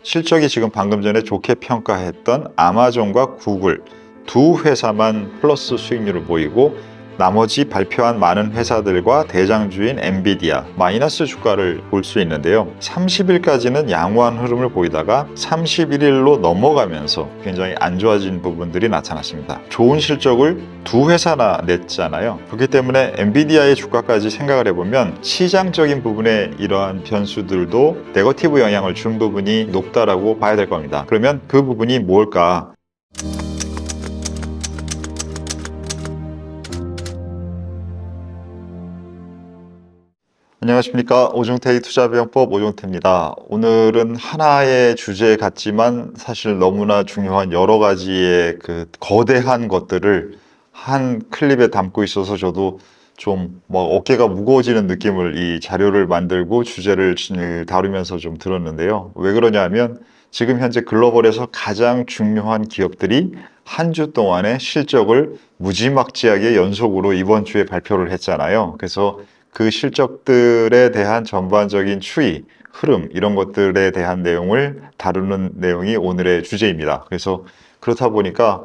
실적이 지금 방금 전에 좋게 평가했던 아마존과 구글 두 회사만 플러스 수익률을 보이고 나머지 발표한 많은 회사들과 대장주인 엔비디아 마이너스 주가를 볼 수 있는데요. 30일까지는 양호한 흐름을 보이다가 31일로 넘어가면서 굉장히 안 좋아진 부분들이 나타났습니다. 좋은 실적을 두 회사나 냈잖아요. 그렇기 때문에 엔비디아의 주가까지 생각을 해보면 시장적인 부분에 이러한 변수들도 네거티브 영향을 준 부분이 높다라고 봐야 될 겁니다. 그러면 그 부분이 뭘까? 안녕하십니까. 오종태의 투자비용법 오종태입니다. 오늘은 하나의 주제 같지만 사실 너무나 중요한 여러 가지의 그 거대한 것들을 한 클립에 담고 있어서 저도 좀 어깨가 무거워지는 느낌을 이 자료를 만들고 주제를 다루면서 좀 들었는데요. 왜 그러냐면 지금 현재 글로벌에서 가장 중요한 기업들이 한 주 동안의 실적을 무지막지하게 연속으로 이번 주에 발표를 했잖아요. 그래서 그 실적들에 대한 전반적인 추이, 흐름 이런 것들에 대한 내용을 다루는 내용이 오늘의 주제입니다. 그래서 그렇다 보니까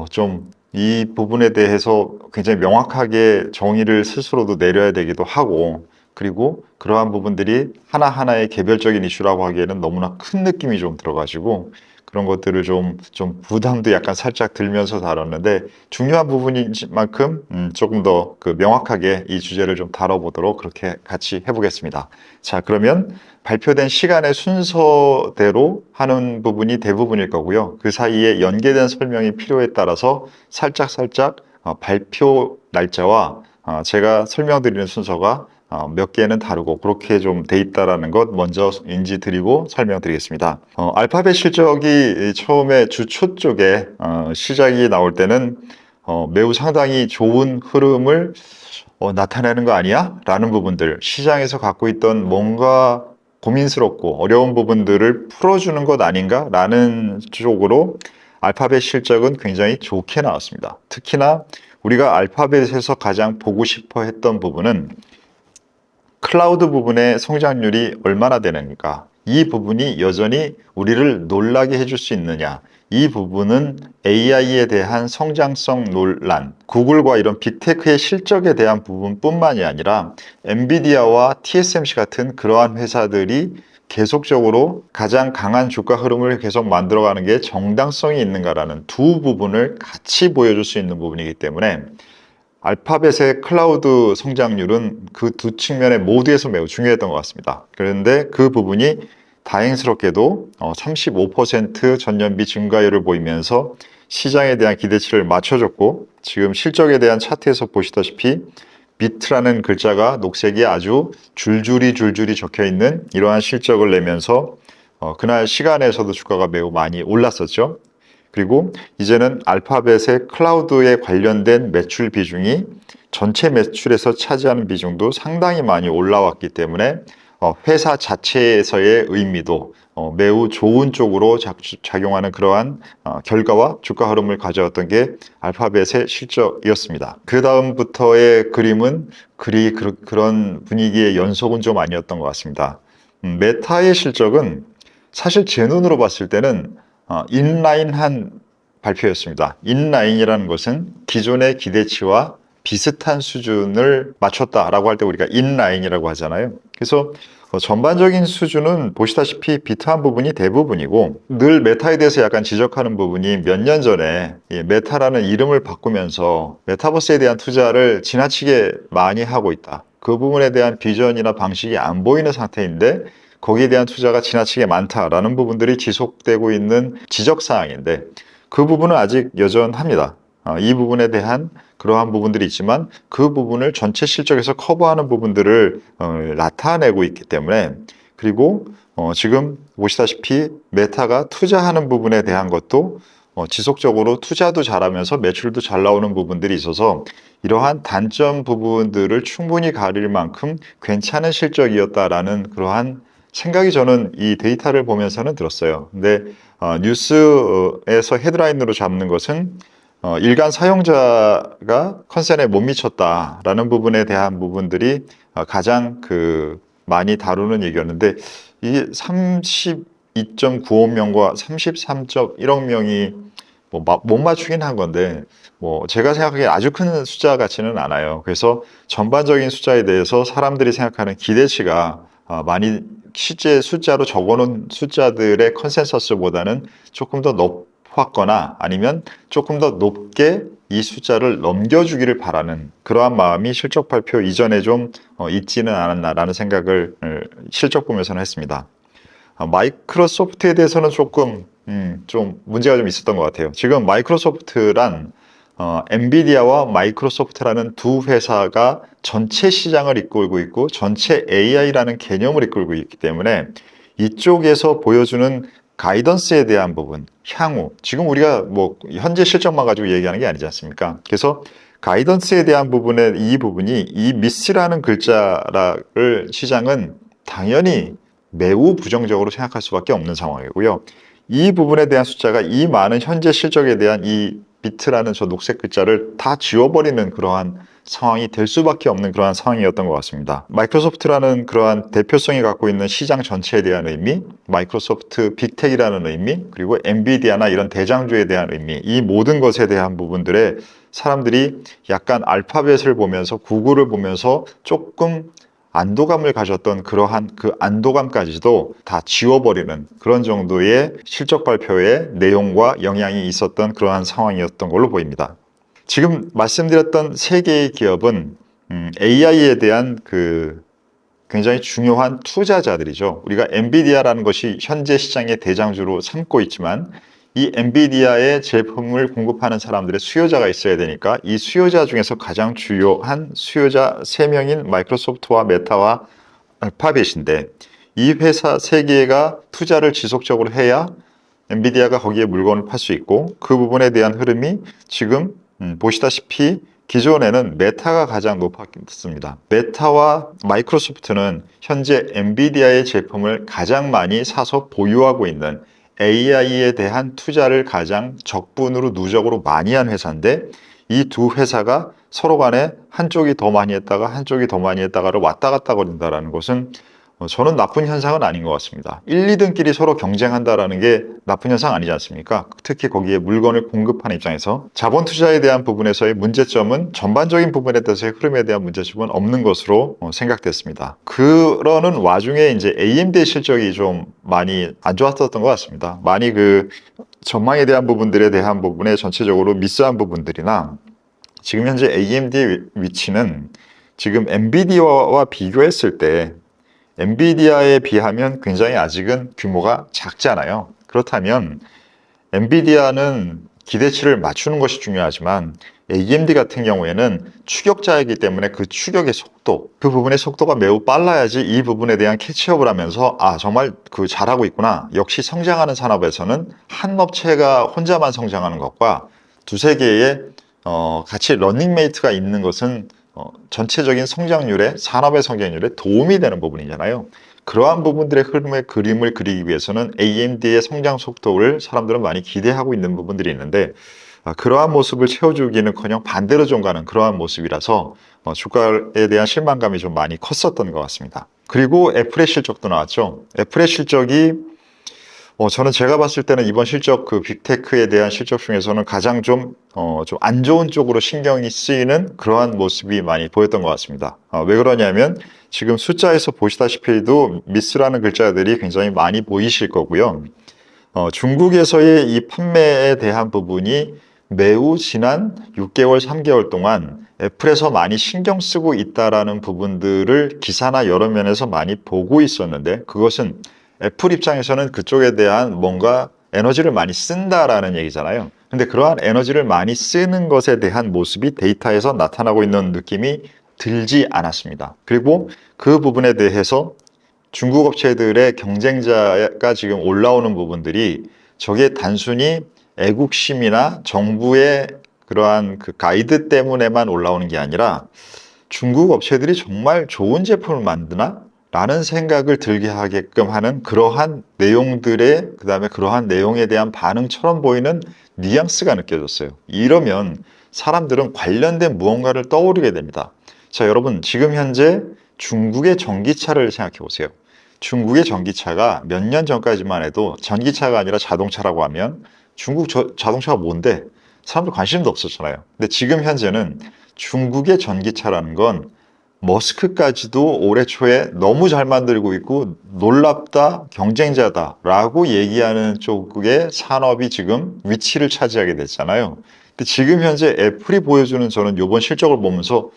좀 이 부분에 대해서 굉장히 명확하게 정의를 스스로도 내려야 되기도 하고, 그리고 그러한 부분들이 하나하나의 개별적인 이슈라고 하기에는 너무나 큰 느낌이 좀 들어가지고 그런 것들을 좀 부담도 약간 살짝 들면서 다뤘는데, 중요한 부분인 만큼 조금 더 명확하게 이 주제를 좀 다뤄보도록 그렇게 같이 해보겠습니다. 자, 그러면 발표된 시간의 순서대로 하는 부분이 대부분일 거고요. 그 사이에 연계된 설명이 필요에 따라서 살짝 발표 날짜와 제가 설명드리는 순서가 몇 개는 다르고 그렇게 좀 돼 있다라는 것 먼저 인지 드리고 설명드리겠습니다. 알파벳 실적이 처음에 주 초 쪽에 시작이 나올 때는 매우 상당히 좋은 흐름을 나타내는 거 아니야? 라는 부분들, 시장에서 갖고 있던 뭔가 고민스럽고 어려운 부분들을 풀어주는 것 아닌가? 라는 쪽으로 알파벳 실적은 굉장히 좋게 나왔습니다. 특히나 우리가 알파벳에서 가장 보고 싶어 했던 부분은 클라우드 부분의 성장률이 얼마나 되는가, 이 부분이 여전히 우리를 놀라게 해줄 수 있느냐, 이 부분은 AI에 대한 성장성 논란, 구글과 이런 빅테크의 실적에 대한 부분뿐만이 아니라 엔비디아와 TSMC 같은 그러한 회사들이 계속적으로 가장 강한 주가 흐름을 계속 만들어가는 게 정당성이 있는가라는 두 부분을 같이 보여줄 수 있는 부분이기 때문에 알파벳의 클라우드 성장률은 그 두 측면의 모두에서 매우 중요했던 것 같습니다. 그런데 그 부분이 다행스럽게도 35% 전년비 증가율을 보이면서 시장에 대한 기대치를 맞춰줬고, 지금 실적에 대한 차트에서 보시다시피 비트라는 글자가 녹색이 아주 줄줄이 적혀 있는 이러한 실적을 내면서 그날 시간에서도 주가가 매우 많이 올랐었죠. 그리고 이제는 알파벳의 클라우드에 관련된 매출 비중이 전체 매출에서 차지하는 비중도 상당히 많이 올라왔기 때문에 회사 자체에서의 의미도 매우 좋은 쪽으로 작용하는 그러한 결과와 주가 흐름을 가져왔던 게 알파벳의 실적이었습니다. 그 다음부터의 그림은 그런 분위기의 연속은 좀 아니었던 것 같습니다. 메타의 실적은 사실 제 눈으로 봤을 때는 인라인한 발표였습니다. 인라인이라는 것은 기존의 기대치와 비슷한 수준을 맞췄다라고 할 때 우리가 인라인이라고 하잖아요. 그래서 전반적인 수준은 보시다시피 비트한 부분이 대부분이고, 늘 메타에 대해서 약간 지적하는 부분이 몇 년 전에 메타라는 이름을 바꾸면서 메타버스에 대한 투자를 지나치게 많이 하고 있다, 그 부분에 대한 비전이나 방식이 안 보이는 상태인데 거기에 대한 투자가 지나치게 많다라는 부분들이 지속되고 있는 지적사항인데, 그 부분은 아직 여전합니다. 이 부분에 대한 그러한 부분들이 있지만 그 부분을 전체 실적에서 커버하는 부분들을 나타내고 있기 때문에, 그리고 지금 보시다시피 메타가 투자하는 부분에 대한 것도 지속적으로 투자도 잘하면서 매출도 잘 나오는 부분들이 있어서 이러한 단점 부분들을 충분히 가릴 만큼 괜찮은 실적이었다라는 그러한 생각이 저는 이 데이터를 보면서는 들었어요. 근데 뉴스에서 헤드라인으로 잡는 것은 일간 사용자가 컨센에 못 미쳤다라는 부분에 대한 부분들이 가장 많이 다루는 얘기였는데, 이게 32.95명과 33.1억 명이 못 맞추긴 한 건데, 제가 생각하기에 아주 큰 숫자 같지는 않아요. 그래서 전반적인 숫자에 대해서 사람들이 생각하는 기대치가 많이 실제 숫자로 적어놓은 숫자들의 컨센서스보다는 조금 더 높았거나 아니면 조금 더 높게 이 숫자를 넘겨주기를 바라는 그러한 마음이 실적 발표 이전에 좀 있지는 않았나라는 생각을 실적 보면서는 했습니다. 마이크로소프트에 대해서는 조금 좀 문제가 좀 있었던 것 같아요. 지금 마이크로소프트란 엔비디아와 마이크로소프트라는 두 회사가 전체 시장을 이끌고 있고 전체 AI라는 개념을 이끌고 있기 때문에 이쪽에서 보여주는 가이던스에 대한 부분, 향후, 지금 우리가 현재 실적만 가지고 얘기하는 게 아니지 않습니까? 그래서 가이던스에 대한 부분에 이 부분이 이 미스라는 글자를 시장은 당연히 매우 부정적으로 생각할 수밖에 없는 상황이고요. 이 부분에 대한 숫자가 이 많은 현재 실적에 대한 이 비트라는 저 녹색 글자를 다 지워버리는 그러한 상황이 될 수밖에 없는 그러한 상황이었던 것 같습니다. 마이크로소프트라는 그러한 대표성이 갖고 있는 시장 전체에 대한 의미, 마이크로소프트 빅텍이라는 의미, 그리고 엔비디아나 이런 대장주에 대한 의미, 이 모든 것에 대한 부분들에 사람들이 약간 알파벳을 보면서 구글을 보면서 조금 안도감을 가졌던 그러한 그 안도감까지도 다 지워버리는 그런 정도의 실적 발표의 내용과 영향이 있었던 그러한 상황이었던 걸로 보입니다. 지금 말씀드렸던 세 개의 기업은 AI에 대한 굉장히 중요한 투자자들이죠. 우리가 엔비디아라는 것이 현재 시장의 대장주로 삼고 있지만 이 엔비디아의 제품을 공급하는 사람들의 수요자가 있어야 되니까 이 수요자 중에서 가장 주요한 수요자 3명인 마이크로소프트와 메타와 알파벳인데 이 회사 3개가 투자를 지속적으로 해야 엔비디아가 거기에 물건을 팔 수 있고 그 부분에 대한 흐름이 지금 보시다시피 기존에는 메타가 가장 높았습니다. 메타와 마이크로소프트는 현재 엔비디아의 제품을 가장 많이 사서 보유하고 있는 AI에 대한 투자를 가장 적분으로 누적으로 많이 한 회사인데 이 두 회사가 서로 간에 한쪽이 더 많이 했다가 한쪽이 더 많이 했다가를 왔다 갔다 거린다는 것은 저는 나쁜 현상은 아닌 것 같습니다. 1, 2등끼리 서로 경쟁한다는 게 나쁜 현상 아니지 않습니까? 특히 거기에 물건을 공급하는 입장에서 자본 투자에 대한 부분에서의 문제점은 전반적인 부분에 대해서의 흐름에 대한 문제점은 없는 것으로 생각됐습니다. 그러는 와중에 이제 AMD의 실적이 좀 많이 안 좋았었던 것 같습니다. 많이 전망에 대한 부분들에 대한 부분에 전체적으로 미스한 부분들이나 지금 현재 AMD의 위치는 지금 엔비디아와 비교했을 때 엔비디아에 비하면 굉장히 아직은 규모가 작잖아요. 그렇다면 엔비디아는 기대치를 맞추는 것이 중요하지만 AMD 같은 경우에는 추격자이기 때문에 그 추격의 속도, 그 부분의 속도가 매우 빨라야지 이 부분에 대한 캐치업을 하면서 정말 잘하고 있구나. 역시 성장하는 산업에서는 한 업체가 혼자만 성장하는 것과 두세 개의 같이 러닝메이트가 있는 것은 전체적인 성장률에 산업의 성장률에 도움이 되는 부분이잖아요. 그러한 부분들의 흐름의 그림을 그리기 위해서는 AMD의 성장 속도를 사람들은 많이 기대하고 있는 부분들이 있는데 그러한 모습을 채워주기는커녕 반대로 좀 가는 그러한 모습이라서 주가에 대한 실망감이 좀 많이 컸었던 것 같습니다. 그리고 애플의 실적도 나왔죠. 애플의 실적이 저는 제가 봤을 때는 이번 실적 빅테크에 대한 실적 중에서는 가장 좀 안 좋은 쪽으로 신경이 쓰이는 그러한 모습이 많이 보였던 것 같습니다. 왜 그러냐면 지금 숫자에서 보시다시피도 미스라는 글자들이 굉장히 많이 보이실 거고요. 중국에서의 이 판매에 대한 부분이 매우 지난 6개월, 3개월 동안 애플에서 많이 신경 쓰고 있다라는 부분들을 기사나 여러 면에서 많이 보고 있었는데 그것은 애플 입장에서는 그쪽에 대한 뭔가 에너지를 많이 쓴다라는 얘기잖아요. 근데 그러한 에너지를 많이 쓰는 것에 대한 모습이 데이터에서 나타나고 있는 느낌이 들지 않았습니다. 그리고 그 부분에 대해서 중국 업체들의 경쟁자가 지금 올라오는 부분들이 저게 단순히 애국심이나 정부의 그러한 가이드 때문에만 올라오는 게 아니라 중국 업체들이 정말 좋은 제품을 만드나? 라는 생각을 들게 하게끔 하는 그러한 내용들의 그다음에 그러한 내용에 대한 반응처럼 보이는 뉘앙스가 느껴졌어요. 이러면 사람들은 관련된 무언가를 떠오르게 됩니다. 자, 여러분 지금 현재 중국의 전기차를 생각해 보세요. 중국의 전기차가 몇 년 전까지만 해도 전기차가 아니라 자동차라고 하면 중국 자동차가 뭔데? 사람들 관심도 없었잖아요. 근데 지금 현재는 중국의 전기차라는 건 머스크까지도 올해 초에 너무 잘 만들고 있고 놀랍다, 경쟁자다라고 얘기하는 쪽의 산업이 지금 위치를 차지하게 됐잖아요. 근데 지금 현재 애플이 보여주는 저는 이번 실적을 보면서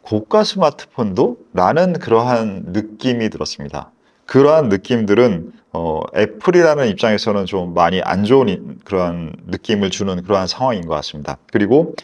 고가 스마트폰도? 라는 그러한 느낌이 들었습니다. 그러한 느낌들은 애플이라는 입장에서는 좀 많이 안 좋은 그런 느낌을 주는 그러한 상황인 것 같습니다. 그리고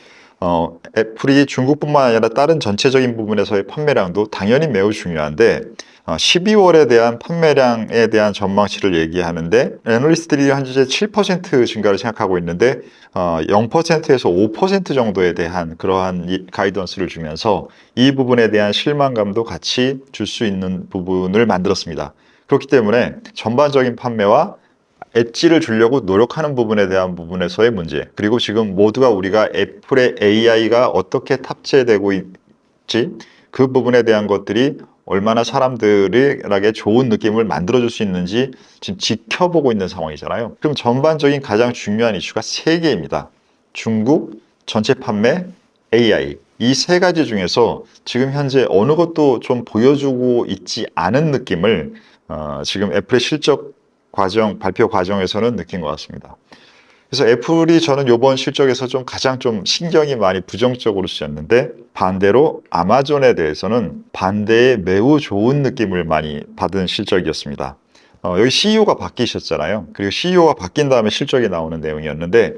애플이 중국뿐만 아니라 다른 전체적인 부분에서의 판매량도 당연히 매우 중요한데 12월에 대한 판매량에 대한 전망치를 얘기하는데 애널리스트들이 현재 7% 증가를 생각하고 있는데 0%에서 5% 정도에 대한 그러한 가이던스를 주면서 이 부분에 대한 실망감도 같이 줄 수 있는 부분을 만들었습니다. 그렇기 때문에 전반적인 판매와 엣지를 주려고 노력하는 부분에 대한 부분에서의 문제, 그리고 지금 모두가 우리가 애플의 AI가 어떻게 탑재되고 있지, 그 부분에 대한 것들이 얼마나 사람들에게 좋은 느낌을 만들어줄 수 있는지 지금 지켜보고 있는 상황이잖아요. 그럼 전반적인 가장 중요한 이슈가 세 개입니다. 중국, 전체 판매, AI. 이 세 가지 중에서 지금 현재 어느 것도 좀 보여주고 있지 않은 느낌을 지금 애플의 실적 발표 과정에서는 느낀 것 같습니다. 그래서 애플이 저는 이번 실적에서 가장 신경이 많이 부정적으로 쓰였는데, 반대로 아마존에 대해서는 반대의 매우 좋은 느낌을 많이 받은 실적이었습니다. 여기 CEO가 바뀌셨잖아요. 그리고 CEO가 바뀐 다음에 실적이 나오는 내용이었는데,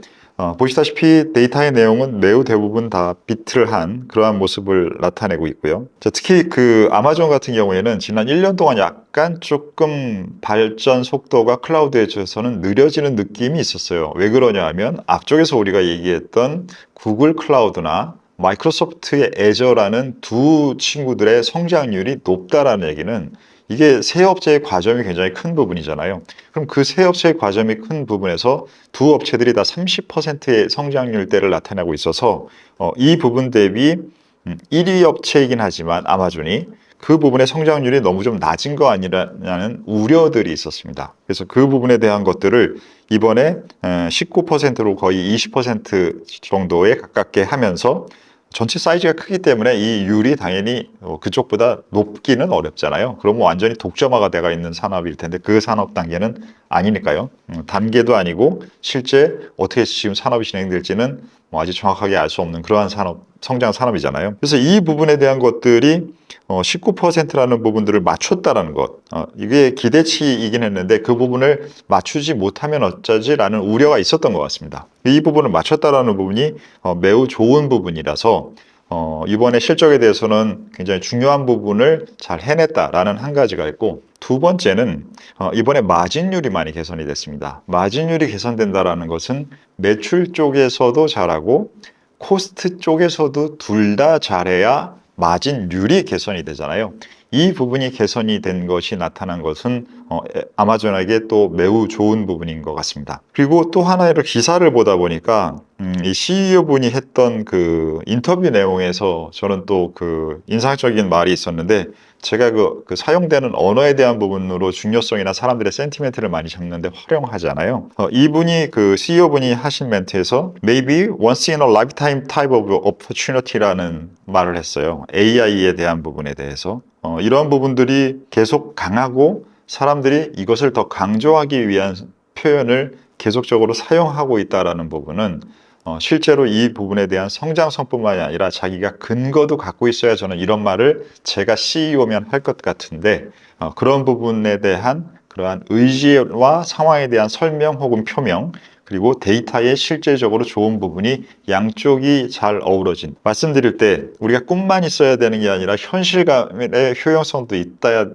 보시다시피 데이터의 내용은 매우 대부분 다 비트를 한 그러한 모습을 나타내고 있고요. 특히 그 아마존 같은 경우에는 지난 1년 동안 약간 조금 발전 속도가 클라우드에서는 느려지는 느낌이 있었어요. 왜 그러냐 하면 앞쪽에서 우리가 얘기했던 구글 클라우드나 마이크로소프트의 애저라는 두 친구들의 성장률이 높다라는 얘기는 이게 세 업체의 과점이 굉장히 큰 부분이잖아요. 그럼 그 세 업체의 과점이 큰 부분에서 두 업체들이 다 30%의 성장률대를 나타내고 있어서 이 부분 대비 1위 업체이긴 하지만 아마존이 그 부분의 성장률이 너무 좀 낮은 거 아니냐는 우려들이 있었습니다. 그래서 그 부분에 대한 것들을 이번에 19%로 거의 20% 정도에 가깝게 하면서, 전체 사이즈가 크기 때문에 이 율이 당연히 그쪽보다 높기는 어렵잖아요. 그러면 완전히 독점화가 되어 있는 산업일 텐데 그 산업 단계는 아니니까요. 단계도 아니고 실제 어떻게 지금 산업이 진행될지는 아직 정확하게 알 수 없는 그러한 성장 산업이잖아요. 그래서 이 부분에 대한 것들이 19%라는 부분들을 맞췄다라는 것, 이게 기대치이긴 했는데 그 부분을 맞추지 못하면 어쩌지라는 우려가 있었던 것 같습니다. 이 부분을 맞췄다라는 부분이 매우 좋은 부분이라서 이번에 실적에 대해서는 굉장히 중요한 부분을 잘 해냈다라는 한 가지가 있고, 두 번째는 이번에 마진율이 많이 개선이 됐습니다. 마진율이 개선된다라는 것은 매출 쪽에서도 잘하고 코스트 쪽에서도 둘 다 잘해야 마진율이 개선이 되잖아요. 이 부분이 개선이 된 것이 나타난 것은 아마존에게 또 매우 좋은 부분인 것 같습니다. 그리고 또 하나의 기사를 보다 보니까 이 CEO 분이 했던 그 인터뷰 내용에서 저는 또 그 인상적인 말이 있었는데, 제가 그 사용되는 언어에 대한 부분으로 중요성이나 사람들의 센티멘트를 많이 잡는데 활용하잖아요. 이분이 그 CEO 분이 하신 멘트에서 maybe once in a lifetime type of opportunity라는 말을 했어요. AI에 대한 부분에 대해서. 이런 부분들이 계속 강하고 사람들이 이것을 더 강조하기 위한 표현을 계속적으로 사용하고 있다는 부분은 실제로 이 부분에 대한 성장성뿐만이 아니라 자기가 근거도 갖고 있어야 저는 이런 말을 제가 CEO면 할 것 같은데, 그런 부분에 대한 그러한 의지와 상황에 대한 설명 혹은 표명, 그리고 데이터의 실제적으로 좋은 부분이 양쪽이 잘 어우러진, 말씀드릴 때 우리가 꿈만 있어야 되는 게 아니라 현실감의 효용성도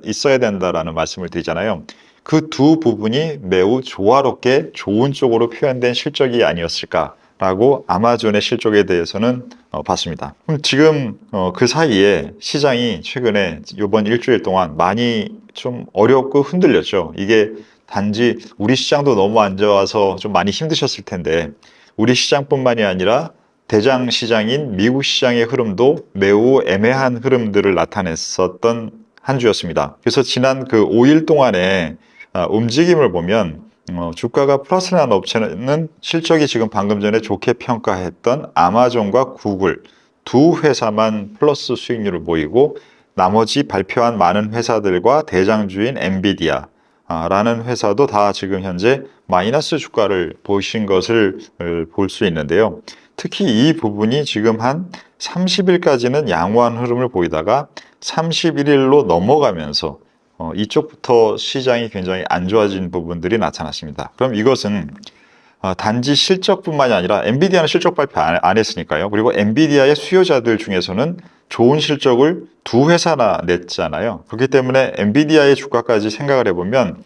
있어야 된다라는 말씀을 드리잖아요. 그 두 부분이 매우 조화롭게 좋은 쪽으로 표현된 실적이 아니었을까라고 아마존의 실적에 대해서는 봤습니다. 그럼 지금 그 사이에 시장이 최근에 이번 일주일 동안 많이 좀 어렵고 흔들렸죠. 이게 단지 우리 시장도 너무 안 좋아서 좀 많이 힘드셨을 텐데, 우리 시장뿐만이 아니라 대장 시장인 미국 시장의 흐름도 매우 애매한 흐름들을 나타냈었던 한 주였습니다. 그래서 지난 그 5일 동안의 움직임을 보면 주가가 플러스 난 업체는 실적이 지금 방금 전에 좋게 평가했던 아마존과 구글 두 회사만 플러스 수익률을 보이고 나머지 발표한 많은 회사들과 대장주인 엔비디아 라는 회사도 다 지금 현재 마이너스 주가를 보신 것을 볼 수 있는데요. 특히 이 부분이 지금 한 30일까지는 양호한 흐름을 보이다가 31일로 넘어가면서 이쪽부터 시장이 굉장히 안 좋아진 부분들이 나타났습니다. 그럼 이것은 단지 실적뿐만이 아니라 엔비디아는 실적 발표 안 했으니까요. 그리고 엔비디아의 수요자들 중에서는 좋은 실적을 두 회사나 냈잖아요. 그렇기 때문에 엔비디아의 주가까지 생각을 해보면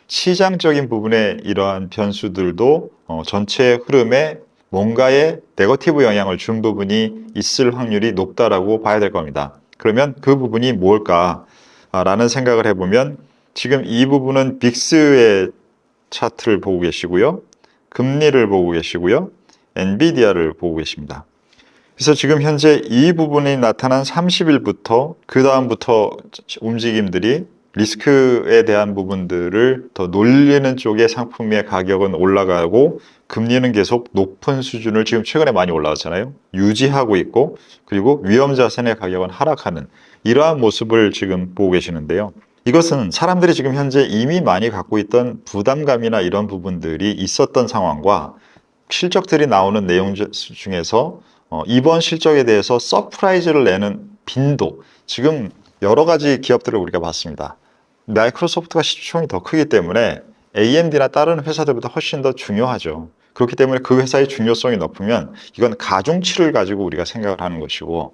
시장적인 부분의 이러한 변수들도 전체 흐름에 뭔가의 네거티브 영향을 준 부분이 있을 확률이 높다라고 봐야 될 겁니다. 그러면 그 부분이 뭘까라는 생각을 해보면 지금 이 부분은 빅스의 차트를 보고 계시고요. 금리를 보고 계시고요. 엔비디아를 보고 계십니다. 그래서 지금 현재 이 부분이 나타난 30일부터 그 다음부터 움직임들이 리스크에 대한 부분들을 더 놀리는 쪽의 상품의 가격은 올라가고 금리는 계속 높은 수준을 지금 최근에 많이 올라왔잖아요. 유지하고 있고 그리고 위험 자산의 가격은 하락하는 이러한 모습을 지금 보고 계시는데요. 이것은 사람들이 지금 현재 이미 많이 갖고 있던 부담감이나 이런 부분들이 있었던 상황과 실적들이 나오는 내용 중에서 이번 실적에 대해서 서프라이즈를 내는 빈도, 지금 여러 가지 기업들을 우리가 봤습니다. 마이크로소프트가 시총이 더 크기 때문에 AMD나 다른 회사들보다 훨씬 더 중요하죠. 그렇기 때문에 그 회사의 중요성이 높으면 이건 가중치를 가지고 우리가 생각을 하는 것이고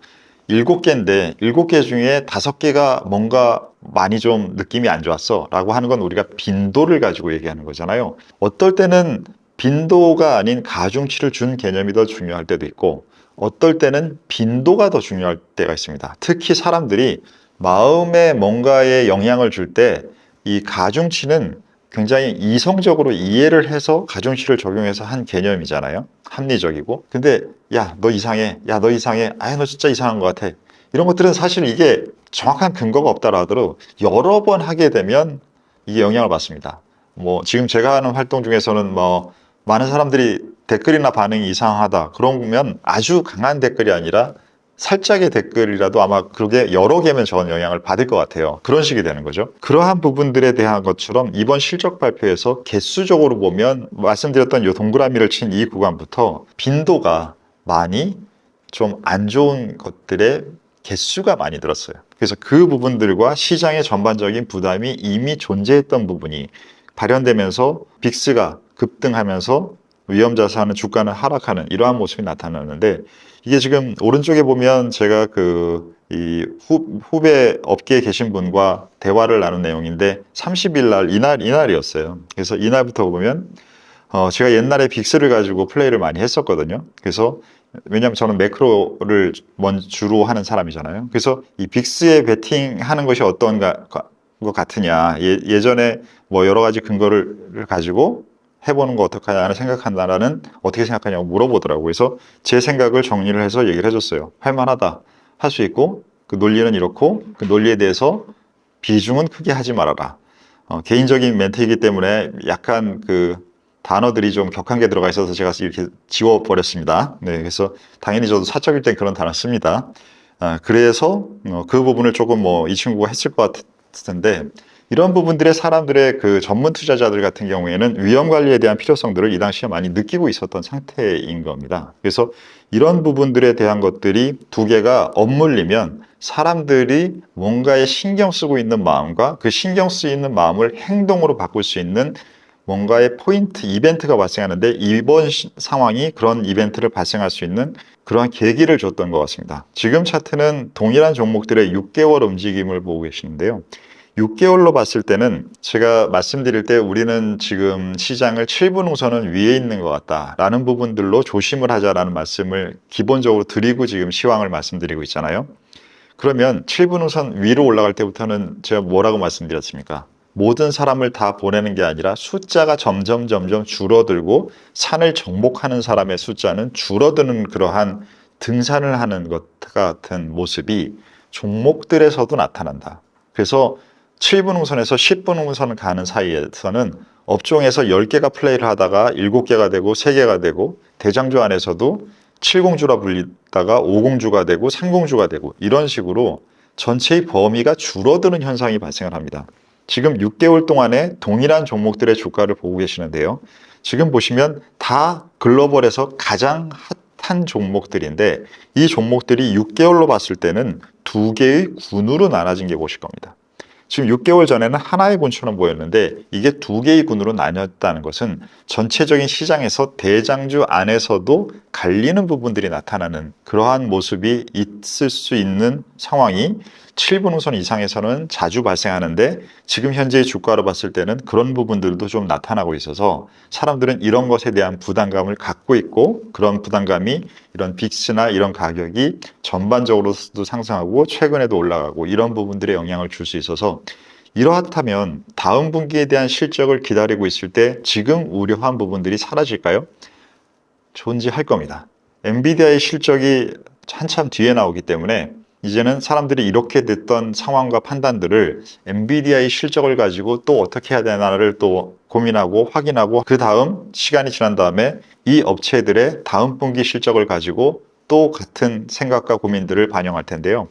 7개인데 7개 중에 5개가 뭔가 많이 좀 느낌이 안 좋았어 라고 하는 건 우리가 빈도를 가지고 얘기하는 거잖아요. 어떨 때는 빈도가 아닌 가중치를 준 개념이 더 중요할 때도 있고 어떨 때는 빈도가 더 중요할 때가 있습니다. 특히 사람들이 마음에 뭔가에 영향을 줄 때 이 가중치는 굉장히 이성적으로 이해를 해서 가중치를 적용해서 한 개념이잖아요. 합리적이고. 근데 야, 너 이상해. 야, 너 이상해. 아, 너 진짜 이상한 것 같아. 이런 것들은 사실 이게 정확한 근거가 없다라 하더라도 여러 번 하게 되면 이게 영향을 받습니다. 뭐 지금 제가 하는 활동 중에서는 뭐 많은 사람들이 댓글이나 반응이 이상하다. 그러면 아주 강한 댓글이 아니라 살짝의 댓글이라도 아마 그게 여러 개면 저는 영향을 받을 것 같아요. 그런 식이 되는 거죠. 그러한 부분들에 대한 것처럼 이번 실적 발표에서 개수적으로 보면 말씀드렸던 이 동그라미를 친 이 구간부터 빈도가 많이 좀 안 좋은 것들의 개수가 많이 들었어요. 그래서 그 부분들과 시장의 전반적인 부담이 이미 존재했던 부분이 발현되면서 빅스가 급등하면서 위험자산은 주가는 하락하는 이러한 모습이 나타나는데 이게 지금 오른쪽에 보면 제가 후배 업계에 계신 분과 대화를 나눈 내용인데 30일 날 이날이었어요. 그래서 이날부터 보면 제가 옛날에 빅스를 가지고 플레이를 많이 했었거든요. 그래서 왜냐하면 저는 매크로를 주로 하는 사람이잖아요. 그래서 이 빅스에 베팅하는 것이 어떤 것 같으냐. 예전에 뭐 여러 가지 근거를 가지고 해보는 거 어떡하냐는 생각한다라는 어떻게 생각하냐고 물어보더라고요. 그래서 제 생각을 정리를 해서 얘기를 해줬어요. 할만하다. 할 수 있고 그 논리는 이렇고 그 논리에 대해서 비중은 크게 하지 말아라. 개인적인 멘트이기 때문에 약간 그 단어들이 좀 격한 게 들어가 있어서 제가 이렇게 지워버렸습니다. 네, 그래서 당연히 저도 사적일 땐 그런 단어 씁니다. 그래서 그 부분을 조금 이 친구가 했을 것 같은데 이런 부분들의 사람들의 그 전문 투자자들 같은 경우에는 위험 관리에 대한 필요성들을 이 당시에 많이 느끼고 있었던 상태인 겁니다. 그래서 이런 부분들에 대한 것들이 두 개가 엇물리면 사람들이 뭔가에 신경 쓰고 있는 마음과 그 신경 쓰이는 마음을 행동으로 바꿀 수 있는 뭔가의 포인트, 이벤트가 발생하는데 이번 상황이 그런 이벤트를 발생할 수 있는 그러한 계기를 줬던 것 같습니다. 지금 차트는 동일한 종목들의 6개월 움직임을 보고 계시는데요. 6개월로 봤을 때는 제가 말씀드릴 때 우리는 지금 시장을 7분 우선은 위에 있는 것 같다라는 부분들로 조심을 하자라는 말씀을 기본적으로 드리고 지금 시황을 말씀드리고 있잖아요. 그러면 7분 우선 위로 올라갈 때부터는 제가 뭐라고 말씀드렸습니까? 모든 사람을 다 보내는 게 아니라 숫자가 점점 줄어들고 산을 정복하는 사람의 숫자는 줄어드는 그러한 등산을 하는 것 같은 모습이 종목들에서도 나타난다. 그래서 7분 응선에서 10분 응선을 가는 사이에서는 업종에서 10개가 플레이를 하다가 7개가 되고 3개가 되고 대장주 안에서도 7공주라 불리다가 5공주가 되고 3공주가 되고 이런 식으로 전체의 범위가 줄어드는 현상이 발생을 합니다. 지금 6개월 동안에 동일한 종목들의 주가를 보고 계시는데요. 지금 보시면 다 글로벌에서 가장 핫한 종목들인데 이 종목들이 6개월로 봤을 때는 2개의 군으로 나눠진 게 보실 겁니다. 지금 6개월 전에는 하나의 군처럼 보였는데 이게 2개의 군으로 나뉘었다는 것은 전체적인 시장에서 대장주 안에서도 갈리는 부분들이 나타나는 그러한 모습이 있을 수 있는 상황이 7분 우선 이상에서는 자주 발생하는데 지금 현재의 주가로 봤을 때는 그런 부분들도 좀 나타나고 있어서 사람들은 이런 것에 대한 부담감을 갖고 있고 그런 부담감이 이런 빅스나 이런 가격이 전반적으로도 상승하고 최근에도 올라가고 이런 부분들에 영향을 줄 수 있어서 이러하다면 다음 분기에 대한 실적을 기다리고 있을 때 지금 우려한 부분들이 사라질까요? 존재할 겁니다. 엔비디아의 실적이 한참 뒤에 나오기 때문에 이제는 사람들이 이렇게 됐던 상황과 판단들을 엔비디아의 실적을 가지고 또 어떻게 해야 되나를 또 고민하고 확인하고 그 다음 시간이 지난 다음에 이 업체들의 다음 분기 실적을 가지고 또 같은 생각과 고민들을 반영할 텐데요.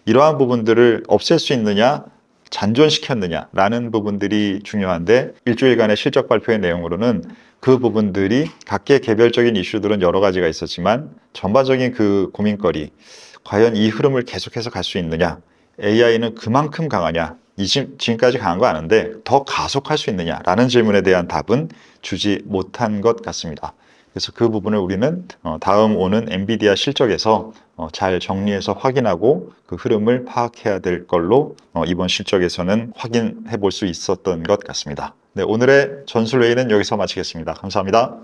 이러한 부분들을 없앨 수 있느냐 잔존시켰느냐 라는 부분들이 중요한데 일주일간의 실적 발표의 내용으로는 그 부분들이 각계 개별적인 이슈들은 여러 가지가 있었지만 전반적인 그 고민거리 과연 이 흐름을 계속해서 갈 수 있느냐 AI는 그만큼 강하냐 지금까지 강한 거 아는데 더 가속할 수 있느냐 라는 질문에 대한 답은 주지 못한 것 같습니다. 그래서 그 부분을 우리는 다음 오는 엔비디아 실적에서 잘 정리해서 확인하고 그 흐름을 파악해야 될 걸로 이번 실적에서는 확인해 볼 수 있었던 것 같습니다. 네, 오늘의 전술회의는 여기서 마치겠습니다. 감사합니다.